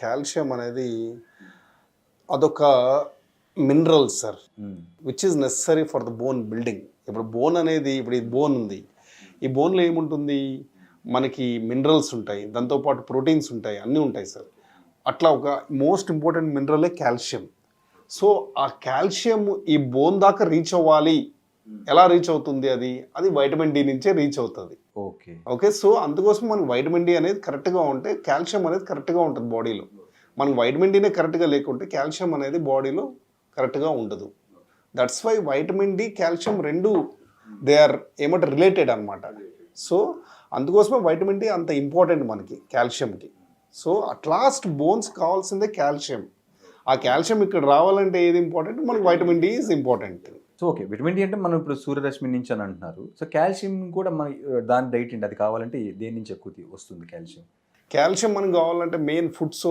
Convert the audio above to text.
Calcium అనేది అదొక mineral sir, which is necessary for the bone building. ఇప్పుడు bone అనేది, ఇప్పుడు ఈ బోన్ ఉంది, ఈ బోన్లో ఏముంటుంది, మనకి మినరల్స్ ఉంటాయి, దాంతోపాటు ప్రోటీన్స్ ఉంటాయి, అన్నీ ఉంటాయి సార్. అట్లా ఒక మోస్ట్ ఇంపార్టెంట్ మినరలే కాల్షియం. సో ఆ కాల్షియం ఈ బోన్ దాకా రీచ్ అవ్వాలి. ఎలా రీచ్ అవుతుంది అది వైటమిన్ డి నుంచే రీచ్ అవుతుంది. ఓకే, సో అందుకోసం మనకి వైటమిన్ డి అనేది కరెక్ట్గా ఉంటే కాల్షియం అనేది కరెక్ట్గా ఉంటుంది బాడీలో. మనకి వైటమిన్ డినే కరెక్ట్గా లేకుంటే కాల్షియం అనేది బాడీలో కరెక్ట్గా ఉండదు. That's why vitamin D calcium రెండు దే ఆర్ ఏమంటారు రిలేటెడ్ అనమాట. సో అందుకోసమే వైటమిన్ డి అంత ఇంపార్టెంట్ మనకి కాల్షియంకి. సో అట్ లాస్ట్ బోన్స్ కావాల్సిందే కాల్షియం. ఆ కాల్షియం ఇక్కడ రావాలంటే ఏది ఇంపార్టెంట్, మనకి vitamin D is important. So okay, vitamin D అంటే మనం ఇప్పుడు సూర్యరశ్మి నుంచి అని అంటున్నారు. సో కాల్షియం కూడా మన దాని డైట్ ఏంటి, అది కావాలంటే దేని నుంచి ఎక్కువ వస్తుంది కాల్షియం? కాల్షియం మనకు కావాలంటే మెయిన్ ఫుడ్స్